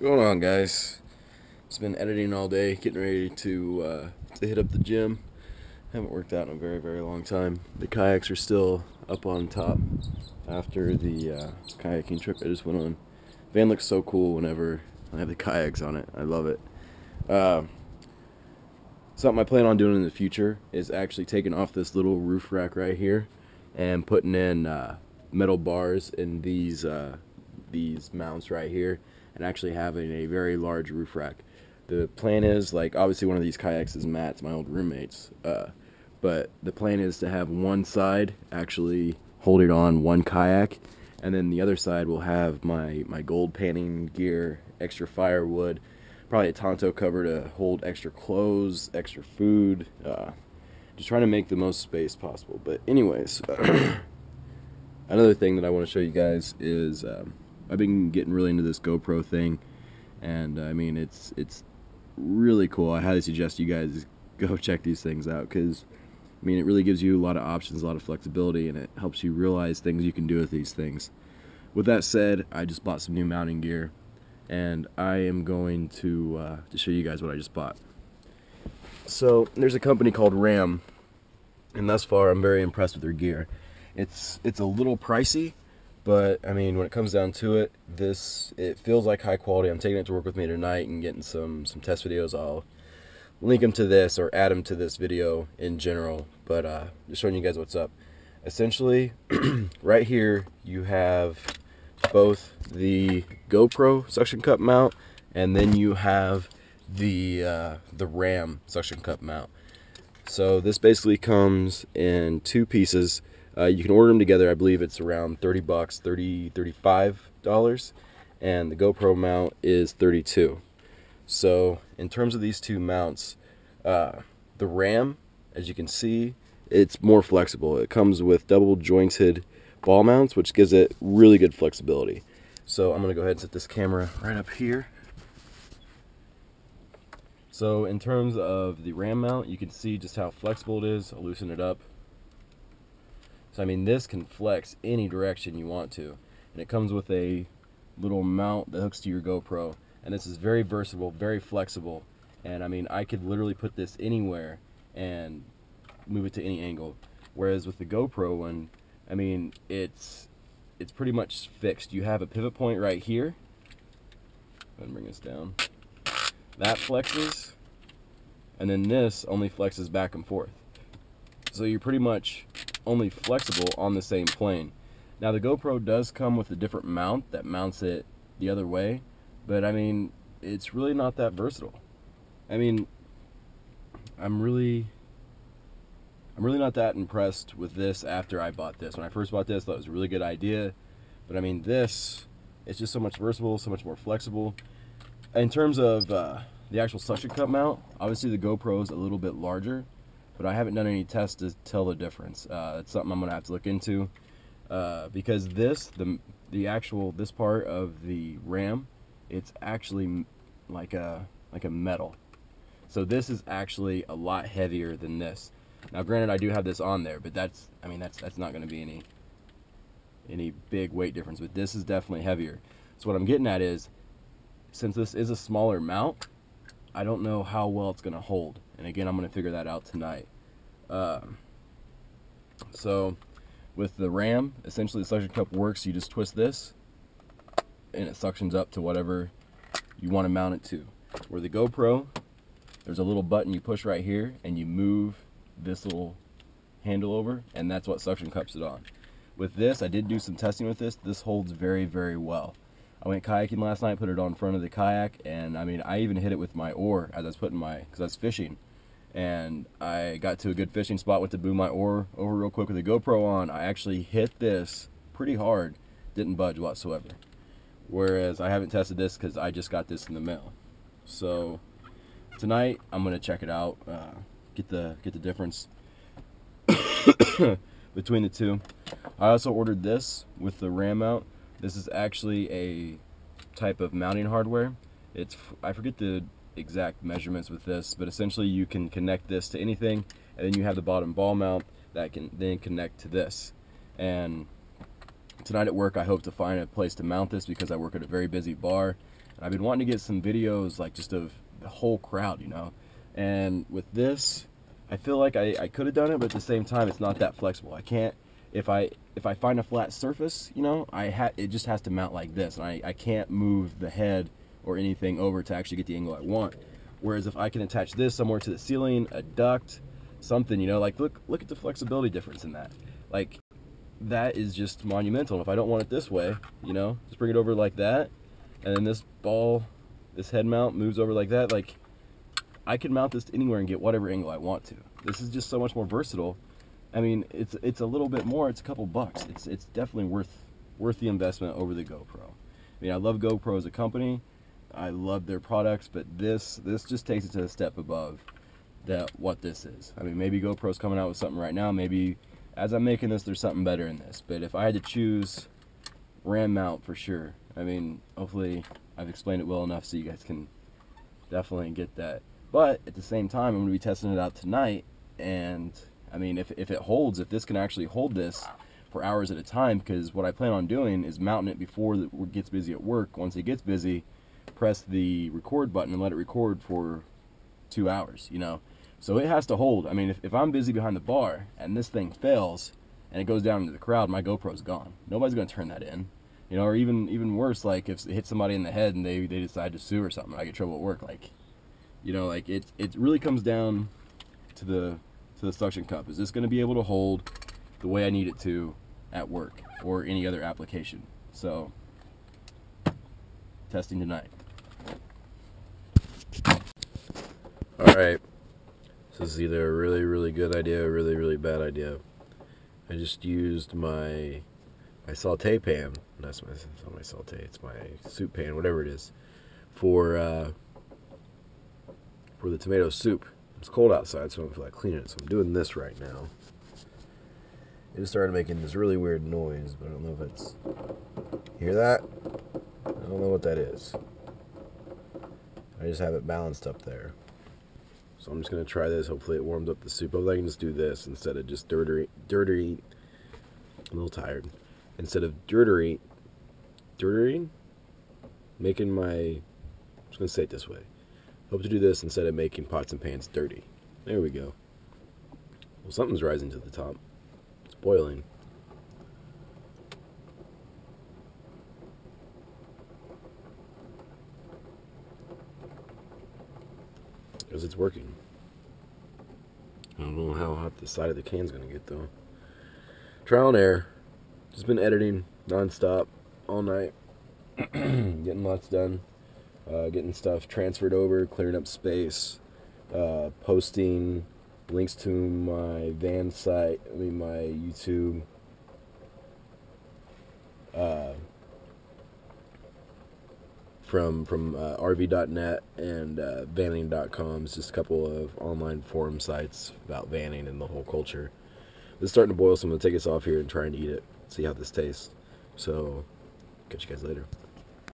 Going on, guys? It's been editing all day, getting ready to hit up the gym. Haven't worked out in a very long time. The kayaks are still up on top after the kayaking trip I just went on. Van looks so cool whenever I have the kayaks on it. I love it. Something I plan on doing in the future is actually taking off this little roof rack right here and putting in metal bars in these mounts right here, and actually having a very large roof rack. The plan is, like, obviously one of these kayaks is Matt's, my old roommate's, but the plan is to have one side actually holding on one kayak, and then the other side will have my gold panning gear, extra firewood, probably a Tonto cover to hold extra clothes, extra food, just trying to make the most space possible. But anyways, another thing that I want to show you guys is I've been getting really into this GoPro thing, and I mean it's really cool. I highly suggest you guys go check these things out, because I mean it really gives you a lot of options, a lot of flexibility, and it helps you realize things you can do with these things. With that said, I just bought some new mounting gear, and I am going to show you guys what I just bought. So there's a company called Ram, and thus far I'm very impressed with their gear. It's a little pricey, but I mean, when it comes down to it, it feels like high quality. I'm taking it to work with me tonight and getting some test videos. I'll link them to this or add them to this video in general, but just showing you guys what's up. Essentially, right here you have both the GoPro suction cup mount, and then you have the Ram suction cup mount. So this basically comes in two pieces. You can order them together. I believe it's around 30 bucks, $35, and the GoPro mount is $32. So in terms of these two mounts, the Ram, as you can see, it's more flexible. It comes with double jointed ball mounts, which gives it really good flexibility. So I'm gonna go ahead and set this camera right up here. So in terms of the Ram mount, you can see just how flexible it is. I'll loosen it up. So I mean, this can flex any direction you want to, and it comes with a little mount that hooks to your GoPro, and this is very versatile, very flexible, and I mean, I could literally put this anywhere and move it to any angle. Whereas with the GoPro one, I mean, it's pretty much fixed. You have a pivot point right here. Go ahead and bring this down. That flexes, and then this only flexes back and forth. So you're pretty much only flexible on the same plane. Now the GoPro does come with a different mount that mounts it the other way, but I mean, it's really not that versatile. I mean, I'm really not that impressed with this after I bought this. When I first bought this, I thought it was a really good idea, but I mean, this, it's just so much versatile, so much more flexible. In terms of the actual suction cup mount, obviously the GoPro is a little bit larger, but I haven't done any tests to tell the difference. It's something I'm gonna have to look into, because this part of the Ram, it's actually like a metal. So this is actually a lot heavier than this. Now, granted, I do have this on there, but that's not going to be any big weight difference. But this is definitely heavier. So what I'm getting at is, since this is a smaller mount, I don't know how well it's going to hold. And again, I'm going to figure that out tonight. So with the Ram, essentially the suction cup works. You just twist this, and it suctions up to whatever you want to mount it to. Where the GoPro, there's a little button you push right here, and you move this little handle over, and that's what suction cups it on. With this, I did do some testing with this. This holds very well. I went kayaking last night, put it on front of the kayak, and I mean, I even hit it with my oar as I was because I was fishing, and I got to a good fishing spot, went to boom my oar over real quick with the GoPro on. I actually hit this pretty hard, didn't budge whatsoever. Whereas I haven't tested this because I just got this in the mail. So tonight I'm gonna check it out, get the difference between the two. I also ordered this with the Ram mount. This is actually a type of mounting hardware. I forget the exact measurements with this, but essentially you can connect this to anything, and then you have the bottom ball mount that can then connect to this. And tonight at work, I hope to find a place to mount this, because I work at a very busy bar, And I've been wanting to get some videos like just of the whole crowd, you know. And with this, I feel like I could have done it, but at the same time, it's not that flexible. I can't, if I find a flat surface, you know, it just has to mount like this, and I can't move the head or anything over to actually get the angle I want. Whereas if I can attach this somewhere to the ceiling, a duct, something, you know, like look at the flexibility difference in that. Like, that is just monumental. And if I don't want it this way, you know, just bring it over like that, and then this head mount moves over like that. Like, I can mount this anywhere and get whatever angle I want to. This is just so much more versatile. I mean, it's a little bit more. It's a couple bucks. It's definitely worth the investment over the GoPro. I mean, I love GoPro as a company. I love their products, but this just takes it to a step above what this is. I mean, maybe GoPro's coming out with something right now. Maybe as I'm making this, there's something better in this. But if I had to choose, RAM mount for sure. I mean, hopefully I've explained it well enough so you guys can definitely get that. But at the same time, I'm going to be testing it out tonight, and I mean, if it holds, if this can actually hold this for hours at a time, because what I plan on doing is mounting it before it gets busy at work. Once it gets busy, press the record button and let it record for 2 hours, you know. So it has to hold. I mean, if I'm busy behind the bar and this thing fails and it goes down into the crowd, my GoPro's gone. Nobody's going to turn that in, you know. Or even worse, like if it hits somebody in the head and they decide to sue or something, I get trouble at work. Like, you know, like it really comes down to the suction cup. Is this going to be able to hold the way I need it to at work or any other application? So, testing tonight. Alright, this is either a really good idea or a really bad idea. I just used my saute pan. That's it's not my saute, it's my soup pan, whatever it is, for the tomato soup. It's cold outside, so I don't feel like cleaning it, so I'm doing this right now. It just started making this really weird noise, but I don't know if it's... Hear that? I don't know what that is. I just have it balanced up there. So I'm just going to try this. Hopefully it warms up the soup. Hopefully I can just do this instead of just dirty. I'm a little tired. Instead of dirty, making my... I'm just going to say it this way. Hope to do this instead of making pots and pans dirty. There we go. Well, something's rising to the top. It's boiling. Because it's working. I don't know how hot the side of the can's going to get, though. Trial and error. Just been editing non-stop all night. Getting lots done. Getting stuff transferred over, clearing up space, posting links to my van site, my YouTube, from rv.net and vanning.com. It's just a couple of online forum sites about vanning and the whole culture. This is starting to boil, so I'm going to take this off here and try and eat it, see how this tastes. So, catch you guys later.